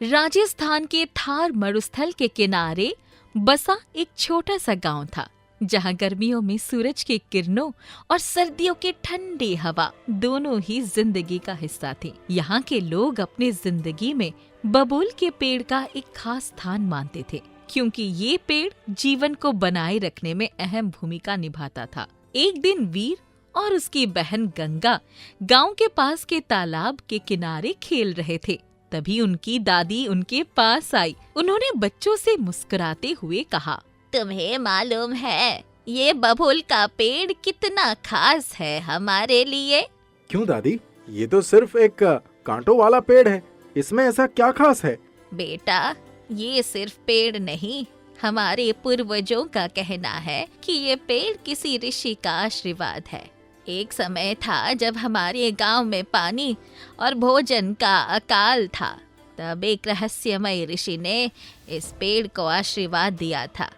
राजस्थान के थार मरुस्थल के किनारे बसा एक छोटा सा गांव था, जहां गर्मियों में सूरज की किरणों और सर्दियों की ठंडी हवा दोनों ही जिंदगी का हिस्सा थी। यहाँ के लोग अपनी जिंदगी में बबूल के पेड़ का एक खास स्थान मानते थे, क्योंकि ये पेड़ जीवन को बनाए रखने में अहम भूमिका निभाता था। एक दिन वीर और उसकी बहन गंगा गांव के पास के तालाब के किनारे खेल रहे थे। तभी उनकी दादी उनके पास आई। उन्होंने बच्चों से मुस्कुराते हुए कहा, तुम्हें मालूम है ये बबूल का पेड़ कितना खास है हमारे लिए? क्यों दादी, ये तो सिर्फ एक कांटों वाला पेड़ है, इसमें ऐसा क्या खास है? बेटा, ये सिर्फ पेड़ नहीं, हमारे पूर्वजों का कहना है कि ये पेड़ किसी ऋषि का आशीर्वाद है। एक समय था जब हमारे गांव में पानी और भोजन का अकाल था। तब एक रहस्यमय ऋषि ने इस पेड़ को आशीर्वाद दिया था।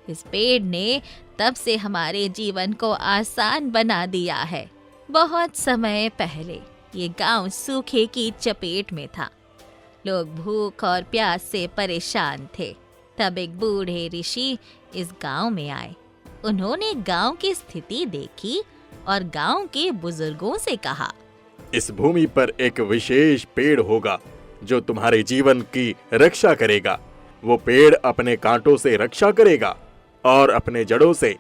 इस पेड़ ने तब से हमारे जीवन को आसान बना दिया है। बहुत समय पहले ये गांव सूखे की चपेट में था। लोग भूख और प्यास से परेशान थे। तब एक बूढ़े ऋषि इस गांव में आए। उन्होंने गांव की स्थिति देखी और गांव के बुजुर्गों से कहा, इस भूमि पर एक विशेष पेड़ होगा जो तुम्हारे जीवन की रक्षा करेगा। वो पेड़ अपने कांटों से रक्षा करेगा और अपने जड़ों से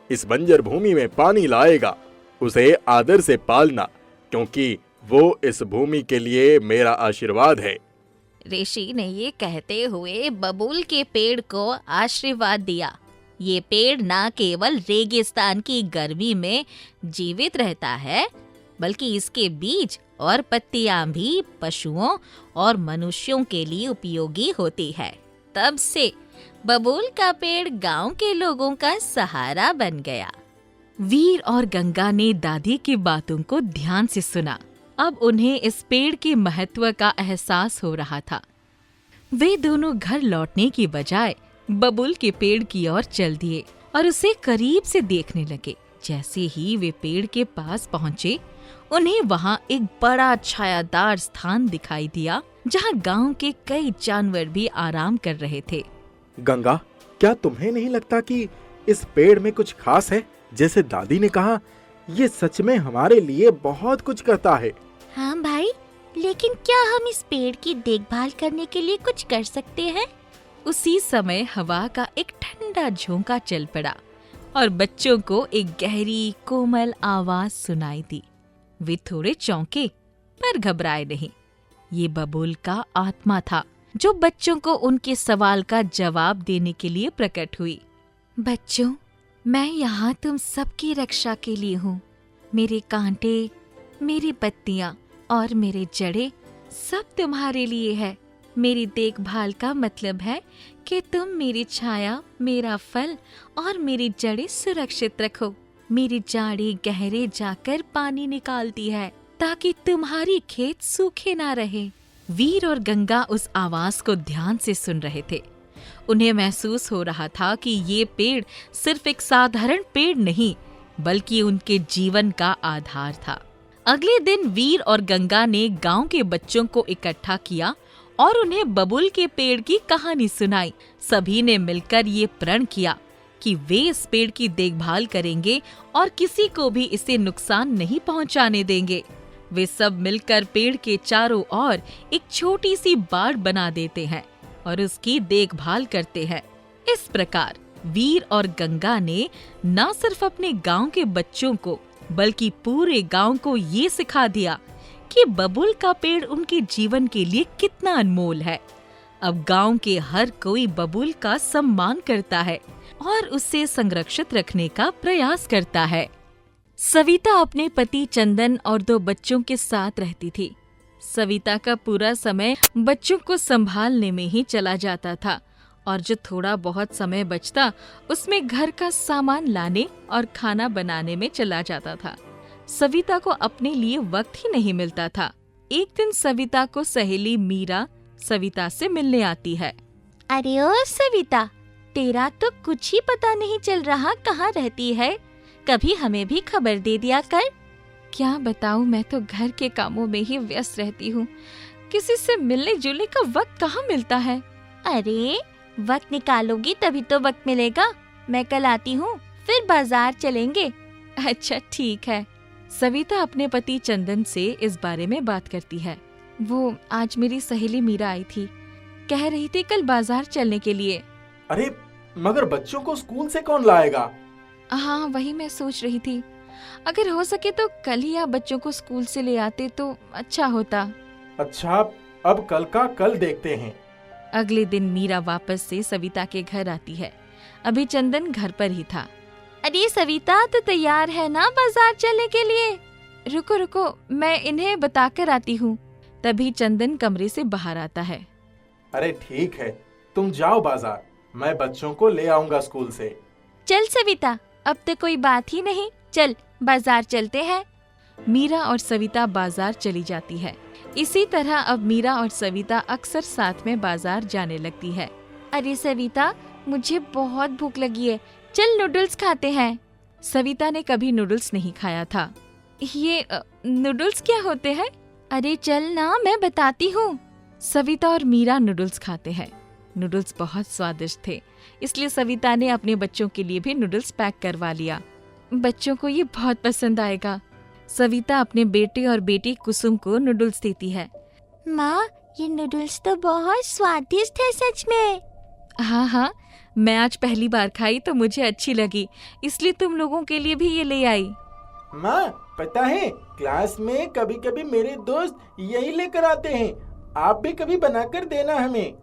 इस बंजर भूमि में पानी लाएगा। उसे आदर से पालना, क्योंकि वो इस भूमि के लिए मेरा आशीर्वाद है। ऋषि ने ये कहते हुए बबूल के पेड़ को आशीर्वाद दिया। ये पेड़ न केवल रेगिस्तान की गर्मी में जीवित रहता है, बल्कि इसके बीज और पत्तियां भी पशुओं और मनुष्यों के लिए उपयोगी होती है। तब से बबूल का पेड़ गांव के लोगों का सहारा बन गया। वीर और गंगा ने दादी की बातों को ध्यान से सुना। अब उन्हें इस पेड़ के महत्व का एहसास हो रहा था। वे दोनों घर लौटने की बजाय बबूल के पेड़ की ओर चल दिए और उसे करीब से देखने लगे। जैसे ही वे पेड़ के पास पहुंचे, उन्हें वहां एक बड़ा छायादार स्थान दिखाई दिया, जहां गांव के कई जानवर भी आराम कर रहे थे। गंगा, क्या तुम्हें नहीं लगता कि इस पेड़ में कुछ खास है? जैसे दादी ने कहा, ये सच में हमारे लिए बहुत कुछ करता है। हाँ भाई, लेकिन क्या हम इस पेड़ की देखभाल करने के लिए कुछ कर सकते हैं? उसी समय हवा का एक ठंडा झोंका चल पड़ा और बच्चों को एक गहरी कोमल आवाज सुनाई दी। वे थोड़े चौंके पर घबराए नहीं। ये बबूल का आत्मा था, जो बच्चों को उनके सवाल का जवाब देने के लिए प्रकट हुई। बच्चों, मैं यहाँ तुम सबकी रक्षा के लिए हूँ। मेरे कांटे, मेरी पत्तियाँ और मेरे जड़ें सब तुम्हारे लिए है। मेरी देखभाल का मतलब है कि तुम मेरी छाया, मेरा फल और मेरी जड़ें सुरक्षित रखो। मेरी जड़ें गहरे जाकर पानी निकालती है ताकि तुम्हारी खेत सूखे ना रहे। वीर और गंगा उस आवाज को ध्यान से सुन रहे थे। उन्हें महसूस हो रहा था कि ये पेड़ सिर्फ एक साधारण पेड़ नहीं, बल्कि उनके जीवन का आधार था। अगले दिन वीर और गंगा ने गांव के बच्चों को इकट्ठा किया और उन्हें बबूल के पेड़ की कहानी सुनाई। सभी ने मिलकर ये प्रण किया कि वे इस पेड़ की देखभाल करेंगे और किसी को भी इसे नुकसान नहीं पहुंचाने देंगे। वे सब मिलकर पेड़ के चारों ओर एक छोटी सी बाड़ बना देते हैं और उसकी देखभाल करते हैं। इस प्रकार वीर और गंगा ने न सिर्फ अपने गांव के बच्चों को, बल्कि पूरे गांव को ये सिखा दिया कि बबूल का पेड़ उनके जीवन के लिए कितना अनमोल है। अब गांव के हर कोई बबूल का सम्मान करता है और उसे संरक्षित रखने का प्रयास करता है। सविता अपने पति चंदन और 2 बच्चों के साथ रहती थी। सविता का पूरा समय बच्चों को संभालने में ही चला जाता था और जो थोड़ा बहुत समय बचता उसमें घर का सामान लाने और खाना बनाने में चला जाता था। सविता को अपने लिए वक्त ही नहीं मिलता था। एक दिन सविता को सहेली मीरा सविता से मिलने आती है। अरे ओ सविता, तेरा तो कुछ ही पता नहीं चल रहा कहाँ रहती है। कभी हमें भी खबर दे दिया कर। क्या बताऊं, मैं तो घर के कामों में ही व्यस्त रहती हूँ। किसी से मिलने जुलने का वक्त कहाँ मिलता है। अरे वक्त निकालोगी तभी तो वक्त मिलेगा। मैं कल आती हूँ, फिर बाजार चलेंगे। अच्छा ठीक है। सविता अपने पति चंदन से इस बारे में बात करती है। वो आज मेरी सहेली मीरा आई थी, कह रही थी कल बाजार चलने के लिए। अरे मगर बच्चों को स्कूल से कौन लाएगा? हाँ, वही मैं सोच रही थी। अगर हो सके तो कल ही आप बच्चों को स्कूल से ले आते तो अच्छा होता। अच्छा, अब कल का कल देखते हैं। अगले दिन मीरा वापस से सविता के घर आती है। अभी चंदन घर पर ही था। अरे सविता, तो तैयार है ना बाजार चलने के लिए? रुको रुको, मैं इन्हें बताकर आती हूँ। तभी चंदन कमरे से बाहर आता है। अरे ठीक है, तुम जाओ बाजार, मैं बच्चों को ले आऊंगा स्कूल से। चल सविता, अब तो कोई बात ही नहीं, चल बाजार चलते हैं। मीरा और सविता बाजार चली जाती है। इसी तरह अब मीरा और सविता अक्सर साथ में बाजार जाने लगती है। अरे सविता, मुझे बहुत भूख लगी है, चल नूडल्स खाते हैं। सविता ने कभी नूडल्स नहीं खाया था। ये नूडल्स क्या होते हैं? अरे चल ना, मैं बताती हूँ। सविता और मीरा नूडल्स खाते हैं। नूडल्स बहुत स्वादिष्ट थे, इसलिए सविता ने अपने बच्चों के लिए भी नूडल्स पैक करवा लिया। बच्चों को ये बहुत पसंद आएगा। सविता अपने बेटे और बेटी कुसुम को नूडल्स देती है। माँ, ये नूडल्स तो बहुत स्वादिष्ट है सच में। हाँ हाँ, मैं आज पहली बार खाई तो मुझे अच्छी लगी, इसलिए तुम लोगों के लिए भी ये ले आई। माँ, पता है क्लास में कभी कभी मेरे दोस्त यही लेकर आते हैं, आप भी कभी बनाकर देना हमें।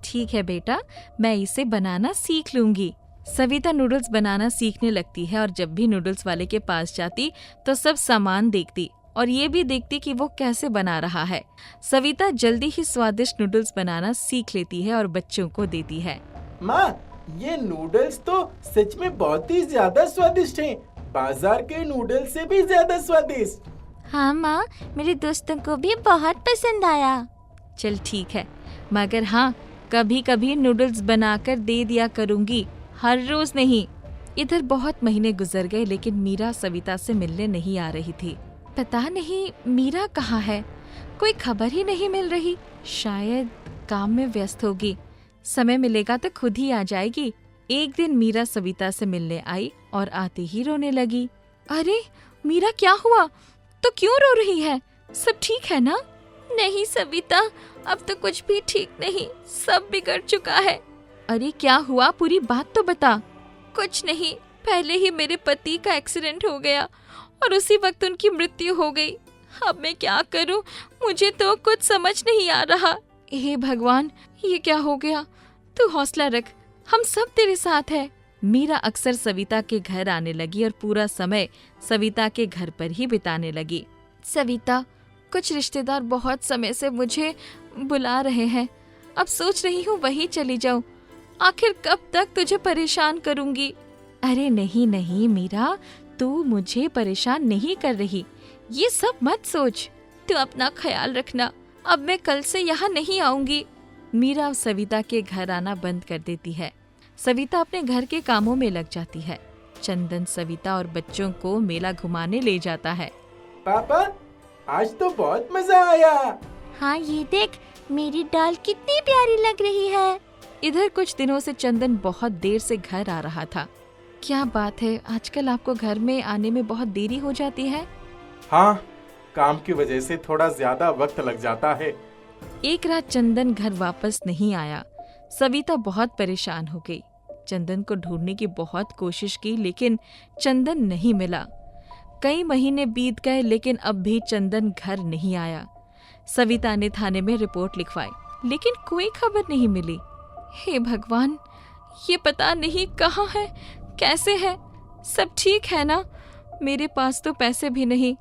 ठीक है बेटा, मैं इसे बनाना सीख लूंगी। सविता नूडल्स बनाना सीखने लगती है और जब भी नूडल्स वाले के पास जाती तो सब सामान देखती और ये भी देखती कि वो कैसे बना रहा है। सविता जल्दी ही स्वादिष्ट नूडल्स बनाना सीख लेती है और बच्चों को देती है। माँ, ये नूडल्स तो सच में बहुत ही ज्यादा स्वादिष्ट हैं, बाजार के नूडल्स से भी ज्यादा स्वादिष्ट। हाँ माँ, मेरे दोस्तों को भी बहुत पसंद आया। चल ठीक है, मगर हाँ, कभी कभी नूडल्स बनाकर दे दिया करूँगी, हर रोज नहीं। इधर बहुत महीने गुजर गए लेकिन मीरा सविता से मिलने नहीं आ रही थी। पता नहीं मीरा कहाँ है, कोई खबर ही नहीं मिल रही। शायद काम में व्यस्त होगी, समय मिलेगा तो खुद ही आ जाएगी। एक दिन मीरा सविता से मिलने आई और आते ही रोने लगी। अरे मीरा, क्या हुआ? तो क्यों रो रही है? सब ठीक है ना? नहीं सविता, अब तो कुछ भी ठीक नहीं, सब बिगड़ चुका है। अरे क्या हुआ, पूरी बात तो बता। कुछ नहीं, पहले ही मेरे पति का एक्सीडेंट हो गया और उसी वक्त उनकी मृत्यु हो गई। अब मैं क्या करूं, मुझे तो कुछ समझ नहीं आ रहा। हे भगवान, ये क्या हो गया? तू हौसला रख, हम सब तेरे साथ है। मीरा अक्सर सविता के घर आने लगी और पूरा समय सविता के घर पर ही बिताने लगी। सविता, कुछ रिश्तेदार बहुत समय से मुझे बुला रहे हैं, अब सोच रही हूँ वहीं चली जाऊं। आखिर कब तक तुझे परेशान करूंगी? अरे नहीं नहीं मीरा, तू मुझे परेशान नहीं कर रही, ये सब मत सोच। तू अपना ख्याल रखना, अब मैं कल से यहाँ नहीं आऊंगी। मीरा सविता के घर आना बंद कर देती है। सविता अपने घर के कामों में लग जाती है। चंदन सविता और बच्चों को मेला घुमाने ले जाता है। पापा, आज तो बहुत मजा आया। हाँ, ये देख, मेरी डाल कितनी प्यारी लग रही है। इधर कुछ दिनों से चंदन बहुत देर से घर आ रहा था। क्या बात है, आजकल आपको घर में आने में बहुत देरी हो जाती है? हाँ, काम की वजह से थोड़ा ज्यादा वक्त लग जाता है। एक रात चंदन घर वापस नहीं आया। सविता बहुत परेशान हो गई। चंदन को ढूंढने की बहुत कोशिश की लेकिन चंदन नहीं मिला। कई महीने बीत गए लेकिन अब भी चंदन घर नहीं आया। सविता ने थाने में रिपोर्ट लिखवाई लेकिन कोई खबर नहीं मिली। हे भगवान, ये पता नहीं कहाँ है, कैसे है, सब ठीक है ना? मेरे पास तो पैसे भी नहीं,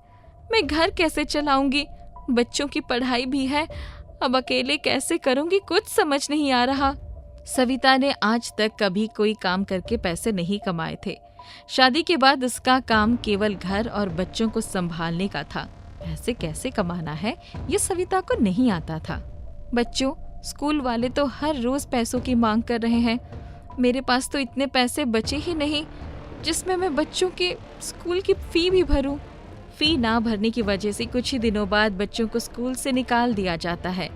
मैं घर कैसे चलाऊंगी? बच्चों की पढ़ाई भी है, अब अकेले कैसे करूंगी, कुछ समझ नहीं आ रहा। सविता ने आज तक कभी कोई काम करके पैसे नहीं कमाए थे। शादी के बाद उसका काम केवल घर और बच्चों को संभालने का था। पैसे कैसे कमाना है ये सविता को नहीं आता था। बच्चों, स्कूल वाले तो हर रोज पैसों की मांग कर रहे हैं, मेरे पास तो इतने पैसे बचे ही नहीं। जिसमें मैं बच्चों के स्कूल की फी भी भरूं। फी ना भरने की वजह से कुछ ही दिनों बाद बच्चों को स्कूल से निकाल दिया जाता है।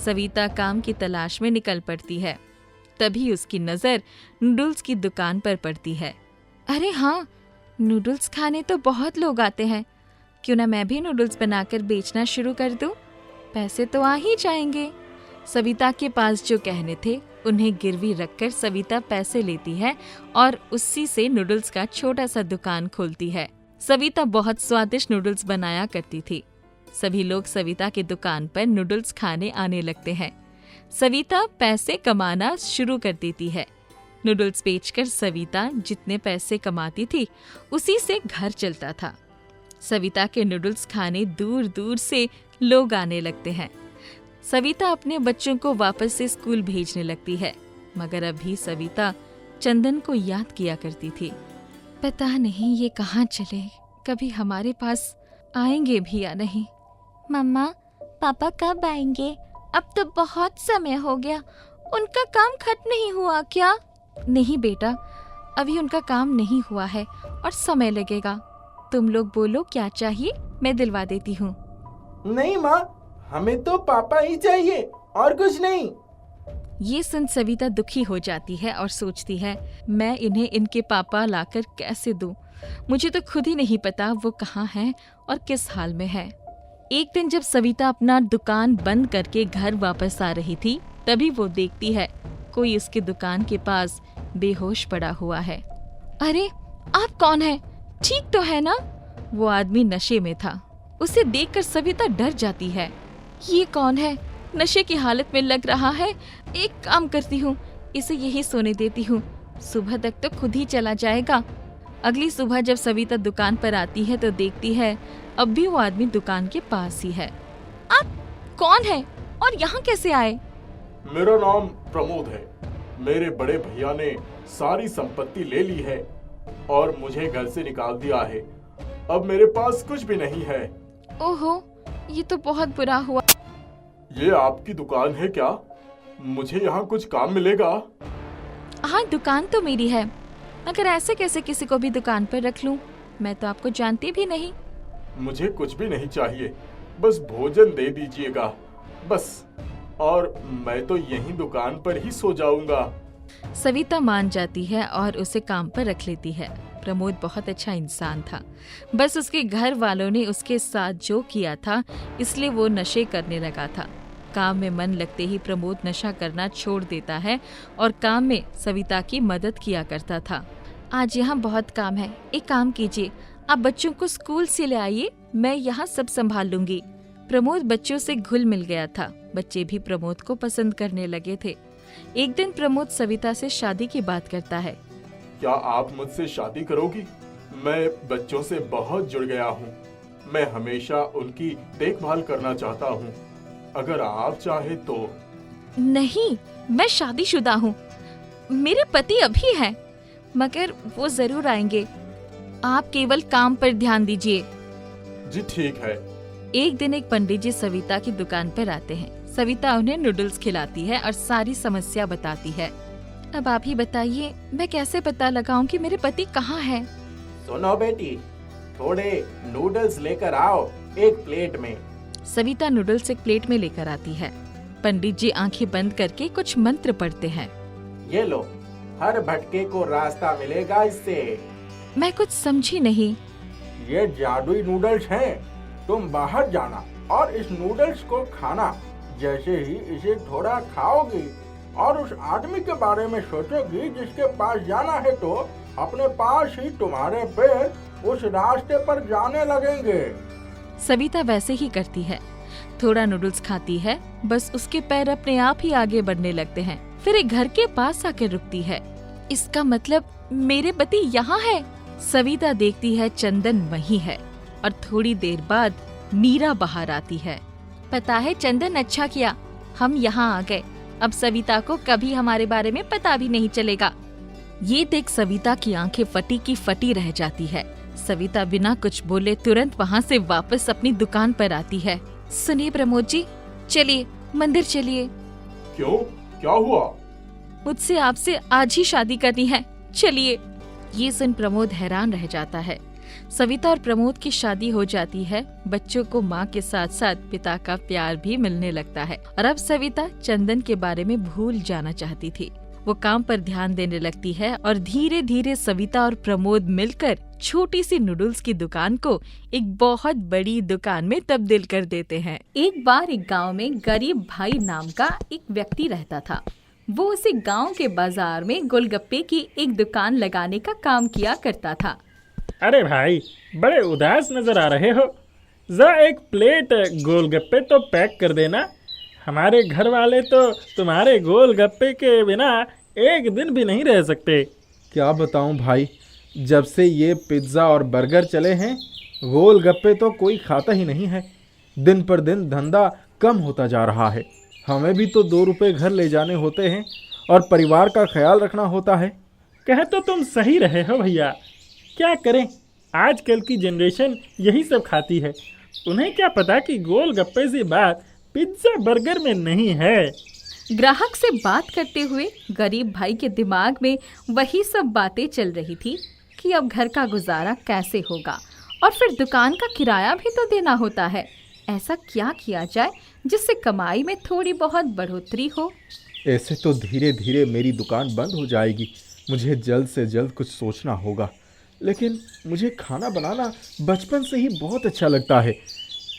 सविता काम की तलाश में निकल पड़ती है। तभी उसकी नजर नूडल्स की दुकान पर पड़ती है। अरे हाँ, नूडल्स खाने तो बहुत लोग आते हैं, क्यों ना मैं भी नूडल्स बनाकर बेचना शुरू कर दूं? पैसे तो आ ही जाएंगे। सविता के पास जो गहने थे उन्हें गिरवी रखकर सविता पैसे लेती है और उसी से नूडल्स का छोटा सा दुकान खोलती है। सविता बहुत स्वादिष्ट नूडल्स बनाया करती थी। सभी लोग सविता की दुकान पर नूडल्स खाने आने लगते हैं। सविता पैसे कमाना शुरू कर देती है। नूडल्स बेचकर सविता जितने पैसे कमाती थी उसी से घर चलता था। सविता के नूडल्स खाने दूर दूर से लोग आने लगते हैं। सविता अपने बच्चों को वापस से स्कूल भेजने लगती है, मगर अभी सविता चंदन को याद किया करती थी। पता नहीं ये कहाँ चले, कभी हमारे पास आएंगे भी या नहीं। मम्मा, पापा कब आएंगे? अब तो बहुत समय हो गया। उनका काम खत्म नहीं हुआ क्या? नहीं बेटा, अभी उनका काम नहीं हुआ है और समय लगेगा। तुम लोग बोलो क्या चाहिए, मैं दिलवा देती हूँ। नहीं माँ, हमें तो पापा ही चाहिए और कुछ नहीं। ये सुन सविता दुखी हो जाती है और सोचती है, मैं इन्हें इनके पापा लाकर कैसे दूं? मुझे तो खुद ही नहीं पता वो कहाँ हैं और किस हाल में है। एक दिन जब सविता अपना दुकान बंद करके घर वापस आ रही थी, तभी वो देखती है कोई उसकी दुकान के पास बेहोश पड़ा हुआ है। अरे आप कौन हैं? ठीक तो है ना? वो आदमी नशे में था। उसे देखकर सविता डर जाती है। ये कौन है? नशे की हालत में लग रहा है। एक काम करती हूँ, इसे यही सोने देती हूँ, सुबह तक तो खुद ही चला जाएगा। अगली सुबह जब सविता दुकान पर आती है तो देखती है अब भी वो आदमी दुकान के पास ही है। आप कौन है और यहाँ कैसे आए? मेरा नाम प्रमोद है। मेरे बड़े भैया ने सारी संपत्ति ले ली है और मुझे घर से निकाल दिया है। अब मेरे पास कुछ भी नहीं है। ओहो, ये तो बहुत बुरा हुआ। ये आपकी दुकान है क्या? मुझे यहाँ कुछ काम मिलेगा? हाँ, दुकान तो मेरी है, मगर ऐसे कैसे किसी को भी दुकान पर रख लूं? मैं तो आपको जानती भी नहीं। मुझे कुछ भी नहीं चाहिए, बस भोजन दे दीजिएगा बस, और मैं तो यहीं दुकान पर ही सो जाऊंगा। सविता मान जाती है और उसे काम पर रख लेती है। प्रमोद बहुत अच्छा इंसान था, बस उसके घर वालों ने उसके साथ जो किया था इसलिए वो नशे करने लगा था। काम में मन लगते ही प्रमोद नशा करना छोड़ देता है और काम में सविता की मदद किया करता था। आज यहाँ बहुत काम है, एक काम कीजिए, आप बच्चों को स्कूल से ले आइए, मैं यहाँ सब संभाल लूंगी। प्रमोद बच्चों से घुल मिल गया था। बच्चे भी प्रमोद को पसंद करने लगे थे। एक दिन प्रमोद सविता से शादी की बात करता है। क्या आप मुझसे शादी करोगी? मैं बच्चों से बहुत जुड़ गया हूँ। मैं हमेशा उनकी देखभाल करना चाहता हूँ। अगर आप चाहे तो। नहीं, मैं शादीशुदा हूँ, मेरे पति अभी हैं, मगर वो जरूर आएंगे। आप केवल काम पर ध्यान दीजिए। जी ठीक है। एक दिन एक पंडित जी सविता की दुकान पर आते हैं। सविता उन्हें नूडल्स खिलाती है और सारी समस्या बताती है। अब आप ही बताइए, मैं कैसे पता लगाऊं कि मेरे पति कहाँ हैं? सुनो बेटी, थोड़े नूडल्स लेकर आओ एक प्लेट में। सविता नूडल्स एक प्लेट में लेकर आती है। पंडित जी आंखें बंद करके कुछ मंत्र पढ़ते हैं। ये लो, हर भटके को रास्ता मिलेगा इससे। मैं कुछ समझी नहीं। ये जादुई नूडल्स हैं। तुम बाहर जाना और इस नूडल्स को खाना। जैसे ही इसे थोड़ा खाओगी और उस आदमी के बारे में सोचोगी जिसके पास जाना है, तो अपने पास ही तुम्हारे पैर उस रास्ते पर जाने लगेंगे। सविता वैसे ही करती है। थोड़ा नूडल्स खाती है, बस उसके पैर अपने आप ही आगे बढ़ने लगते हैं। फिर एक घर के पास आकर रुकती है। इसका मतलब मेरे पति यहाँ है। सविता देखती है चंदन वहीं है और थोड़ी देर बाद मीरा बाहर आती है। पता है चंदन, अच्छा किया हम यहाँ आ गए। अब सविता को कभी हमारे बारे में पता भी नहीं चलेगा। ये देख सविता की आंखें फटी की फटी रह जाती है। सविता बिना कुछ बोले तुरंत वहाँ से वापस अपनी दुकान पर आती है। सुनिए प्रमोद जी, चलिए मंदिर चलिए। क्यों, क्या हुआ? मुझसे आपसे आज ही शादी करनी है, चलिए। ये सुन प्रमोद हैरान रह जाता है। सविता और प्रमोद की शादी हो जाती है। बच्चों को माँ के साथ साथ पिता का प्यार भी मिलने लगता है और अब सविता चंदन के बारे में भूल जाना चाहती थी। वो काम पर ध्यान देने लगती है और धीरे धीरे सविता और प्रमोद मिलकर छोटी सी नूडल्स की दुकान को एक बहुत बड़ी दुकान में तब्दील कर देते हैं। एक बार एक गांव में गरीब भाई नाम का एक व्यक्ति रहता था। वो उसी गांव के बाजार में गोलगप्पे की एक दुकान लगाने का काम किया करता था। अरे भाई, बड़े उदास नजर आ रहे हो। जरा एक प्लेट गोलगप्पे तो पैक कर देना। हमारे घर वाले तो तुम्हारे गोलगप्पे के बिना एक दिन भी नहीं रह सकते। क्या बताऊं भाई, जब से ये पिज्ज़ा और बर्गर चले हैं, गोलगप्पे तो कोई खाता ही नहीं है। दिन पर दिन धंधा कम होता जा रहा है। हमें भी तो 2 रुपए घर ले जाने होते हैं और परिवार का ख्याल रखना होता है। कह तो तुम सही रहे हो भैया, क्या करें, आजकल की जनरेशन यही सब खाती है। उन्हें क्या पता कि गोलगप्पे से बात पिज्ज़ा बर्गर में नहीं है। ग्राहक से बात करते हुए गरीब भाई के दिमाग में वही सब बातें चल रही थी कि अब घर का गुजारा कैसे होगा और फिर दुकान का किराया भी तो देना होता है। ऐसा क्या किया जाए जिससे कमाई में थोड़ी बहुत बढ़ोतरी हो। ऐसे तो धीरे धीरे मेरी दुकान बंद हो जाएगी। मुझे जल्द से जल्द कुछ सोचना होगा। लेकिन मुझे खाना बनाना बचपन से ही बहुत अच्छा लगता है।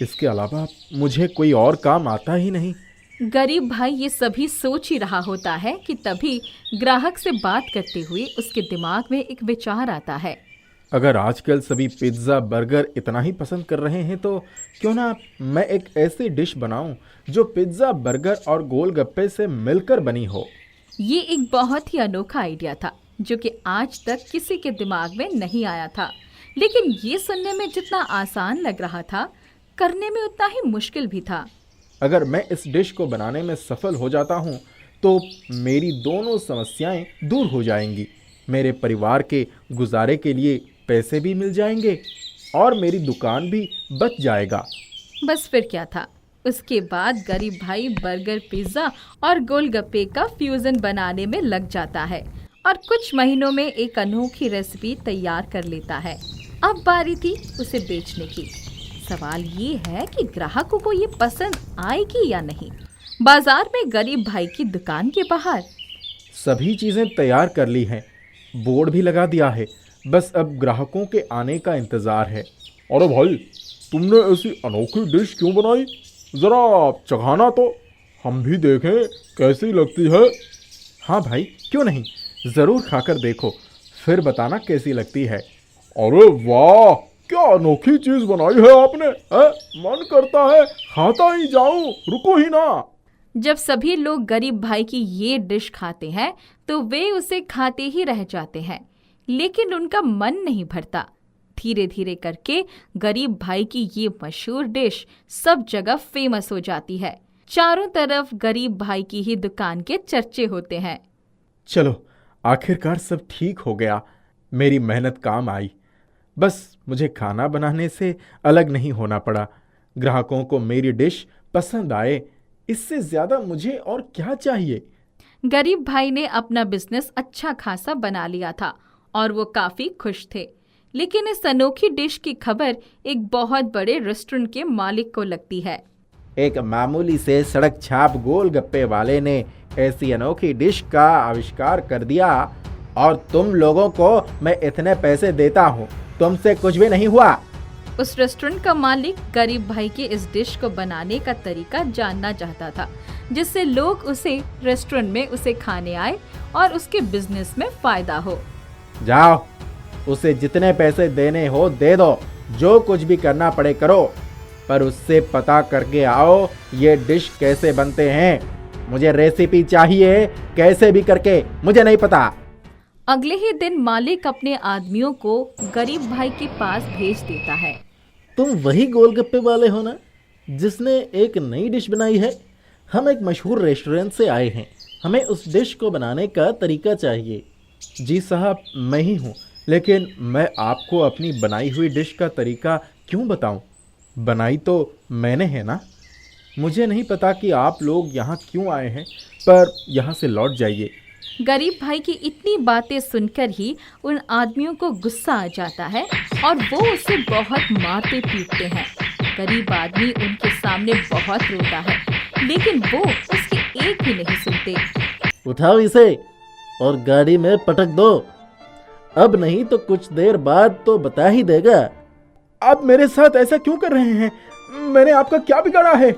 इसके अलावा मुझे कोई और काम आता ही नहीं। गरीब भाई ये सभी सोच ही रहा होता है कि तभी ग्राहक से बात करते हुए उसके दिमाग में एक विचार आता है। अगर आजकल सभी पिज्ज़ा बर्गर इतना ही पसंद कर रहे हैं तो क्यों ना मैं एक ऐसी डिश बनाऊं जो पिज्ज़ा बर्गर और गोलगप्पे से मिलकर बनी हो। ये एक बहुत ही अनोखा आइडिया था जो कि आज तक किसी के दिमाग में नहीं आया था। लेकिन ये सुनने में जितना आसान लग रहा था, करने में उतना ही मुश्किल भी था। अगर मैं इस डिश को बनाने में सफल हो जाता हूं तो मेरी दोनों समस्याएं दूर हो जाएंगी। मेरे परिवार के गुजारे के लिए पैसे भी मिल जाएंगे और मेरी दुकान भी बच जाएगा। बस फिर क्या था, उसके बाद गरीब भाई बर्गर, पिज्ज़ा और गोलगप्पे का फ्यूजन बनाने में लग जाता है और कुछ महीनों में एक अनोखी रेसिपी तैयार कर लेता है। अब बारी थी उसे बेचने की। सवाल ये है कि ग्राहकों को ये पसंद आएगी या नहीं। बाजार में गरीब भाई की दुकान के बाहर सभी चीज़ें तैयार कर ली हैं, बोर्ड भी लगा दिया है। बस अब ग्राहकों के आने का इंतज़ार है। अरे भाई, तुमने ऐसी अनोखी डिश क्यों बनाई? ज़रा चखाना तो, हम भी देखें कैसी लगती है। हाँ भाई, क्यों नहीं, ज़रूर खाकर देखो, फिर बताना कैसी लगती है। अरे वाह, क्या अनोखी चीज़ बनाई है आपने। मन करता है खाता ही जाऊं, रुको ही ना। जब सभी लोग गरीब भाई की ये डिश खाते हैं तो वे उसे खाते ही रह जाते हैं, लेकिन उनका मन नहीं भरता। धीरे धीरे करके गरीब भाई की ये मशहूर डिश सब जगह फेमस हो जाती है। चारों तरफ गरीब भाई की ही दुकान के चर्चे होते हैं। चलो, आखिरकार सब ठीक हो गया। मेरी मेहनत काम आई। बस मुझे खाना बनाने से अलग नहीं होना पड़ा। ग्राहकों को मेरी डिश पसंद आए, इससे ज़्यादा मुझे और क्या चाहिए। गरीब भाई ने अपना बिजनेस अच्छा खासा बना लिया था और वो काफी खुश थे। लेकिन इस अनोखी डिश की खबर एक बहुत बड़े रेस्टोरेंट के मालिक को लगती है। एक मामूली से सड़क छाप गोलगप्पे वाले ने ऐसी अनोखी डिश का आविष्कार कर दिया और तुम लोगों को मैं इतने पैसे देता हूँ, तुमसे कुछ भी नहीं हुआ। उस रेस्टोरेंट का मालिक गरीब भाई के इस डिश को बनाने का तरीका जानना चाहता था, जिससे लोग उसे रेस्टोरेंट में उसे खाने आए और उसके बिजनेस में फायदा हो। जाओ, उसे जितने पैसे देने हो दे दो, जो कुछ भी करना पड़े करो, पर उससे पता करके आओ ये डिश कैसे बनते हैं। मुझे रेसिपी चाहिए, कैसे भी करके, मुझे नहीं पता। अगले ही दिन मालिक अपने आदमियों को गरीब भाई के पास भेज देता है। तुम वही गोलगप्पे वाले हो ना, जिसने एक नई डिश बनाई है? हम एक मशहूर रेस्टोरेंट से आए हैं, हमें उस डिश को बनाने का तरीका चाहिए। जी साहब, मैं ही हूँ, लेकिन मैं आपको अपनी बनाई हुई डिश का तरीका क्यों बताऊँ? बनाई तो मैंने है ना। मुझे नहीं पता कि आप लोग यहाँ क्यों आए हैं, पर यहाँ से लौट जाइए। गरीब भाई की इतनी बातें सुनकर ही उन आदमियों को गुस्सा आ जाता है और वो उसे बहुत मारते पीटते हैं। गरीब आदमी उनके सामने बहुत रोता है, लेकिन वो उसकी एक भी नहीं सुनते। उठाओ इसे और गाड़ी में पटक दो, अब नहीं तो कुछ देर बाद तो बता ही देगा। आप मेरे साथ ऐसा क्यों कर रहे हैं? मैंने आपका क्या बिगाड़ा है?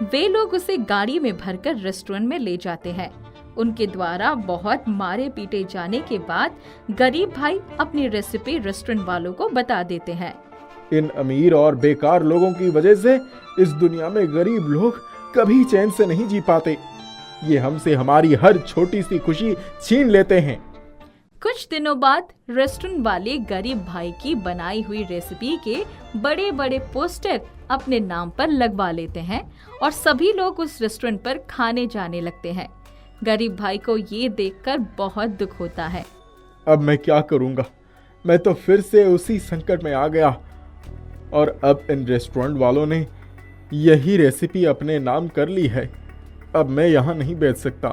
वे लोग उसे गाड़ी में भरकर रेस्टोरेंट में ले जाते हैं। उनके द्वारा बहुत मारे पीटे जाने के बाद गरीब भाई अपनी रेसिपी रेस्टोरेंट वालों को बता देते हैं। इन अमीर और बेकार लोगों की वजह से इस दुनिया में गरीब लोग कभी चैन से नहीं जी पाते। ये हमसे हमारी हर छोटी सी खुशी छीन लेते हैं। कुछ दिनों बाद रेस्टोरेंट वाले गरीब भाई की बनाई हुई रेसिपी के बड़े बड़े पोस्टर अपने नाम पर लगवा लेते हैं और सभी लोग उस रेस्टोरेंट पर खाने जाने लगते हैं। गरीब भाई को ये देखकर बहुत दुख होता है। अब मैं क्या करूंगा? मैं तो फिर से उसी संकट में आ गया और अब इन रेस्टोरेंट वालों ने यही रेसिपी अपने नाम कर ली है। अब मैं यहाँ नहीं बेच सकता।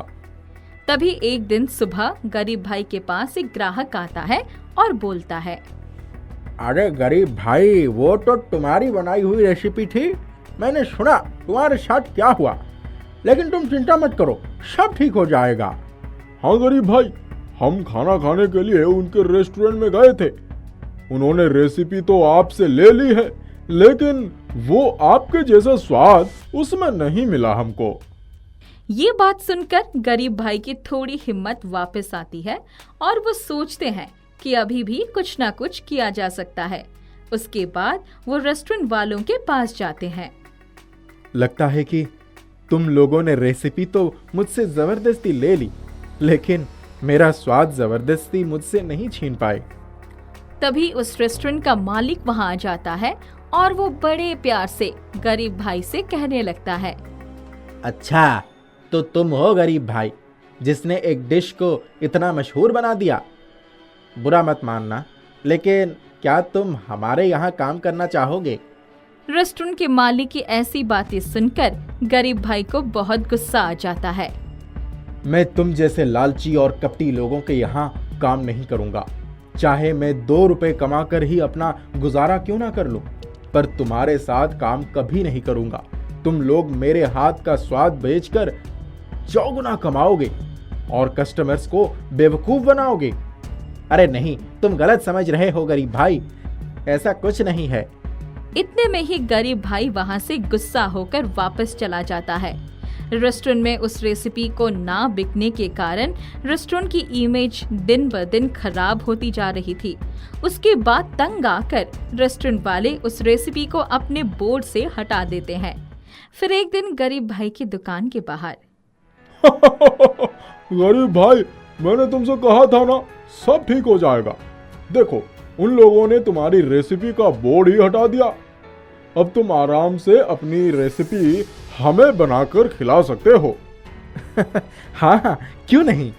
तभी एक दिन सुबह गरीब भाई के पास एक ग्राहक आता है और बोलता है, अरे गरीब भाई, वो तो तुम्हारी बनाई हुई रेसिपी थी। मैंने सुना तुम्हारे साथ क्या हुआ, लेकिन तुम चिंता मत करो, सब ठीक हो जाएगा। हाँ गरीब भाई, हम खाना खाने के लिए उनके रेस्टोरेंट में गए थे। उन्होंने रेसिपी तो आपसे ले ली है, लेकिन वो आपके जैसा स्वाद उसमें नहीं मिला हमको। ये बात सुनकर गरीब भाई की थोड़ी हिम्मत वापस आती है और वो सोचते हैं कि अभी भी कुछ ना कुछ किया जा सकता है। उसके बाद वो रेस्टोरेंट वालों के पास जाते हैं। लगता है कि तुम लोगों ने रेसिपी तो मुझसे जबरदस्ती ले ली, लेकिन मेरा स्वाद जबरदस्ती मुझसे नहीं छीन पाए। तभी उस रेस्टोरेंट का मालिक वहां आ जाता है और वो बड़े प्यार से गरीब भाई से कहने लगता है, अच्छा, तो तुम हो गरीब भाई जिसने एक डिश को इतना मशहूर बना दिया। बुरा मत मानना, लेकिन क्या तुम हमारे यहाँ काम करना चाहोगे? रेस्टोरेंट के मालिक की ऐसी बातें सुनकर गरीब भाई को बहुत गुस्सा आ जाता है। मैं तुम जैसे लालची और कपटी लोगों के यहाँ काम नहीं करूँगा, चाहे मैं 2 रुपए कमा कर ही अपना गुजारा क्यों ना कर लूँ, पर तुम्हारे साथ काम कभी नहीं करूँगा। तुम लोग मेरे हाथ का स्वाद बेचकर चौगुना कमाओगे और कस्टमर्स को बेवकूफ बनाओगे। अरे नहीं, तुम गलत समझ रहे हो गरीब भाई, ऐसा कुछ नहीं है। इतने में ही गरीब भाई वहां से गुस्सा होकर वापस चला जाता है। रेस्टोरेंट में उस रेसिपी को ना बिकने के कारण रेस्टोरेंट की इमेज दिन ब दिन खराब होती जा रही थी। उसके बाद तंग आकर रेस्टोरेंट वाले उस रेसिपी को अपने बोर्ड से हटा देते हैं। फिर एक दिन गरीब भाई की दुकान के बाहर, गरीब भाई, मैंने तुमसे कहा था ना, सब ठीक हो जाएगा। देखो, उन लोगों ने तुम्हारी रेसिपी का बोर्ड ही हटा दिया। अब तुम आराम से अपनी रेसिपी हमें बनाकर खिला सकते हो। हाँ, क्यों नहीं।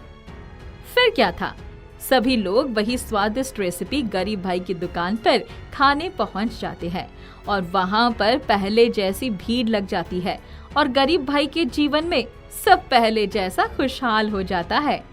फिर क्या था, सभी लोग वही स्वादिष्ट रेसिपी गरीब भाई की दुकान पर खाने पहुंच जाते हैं और वहां पर पहले जैसी भीड़ लग जाती है और गरीब भाई के जीवन में सब पहले जैसा खुशहाल हो जाता है।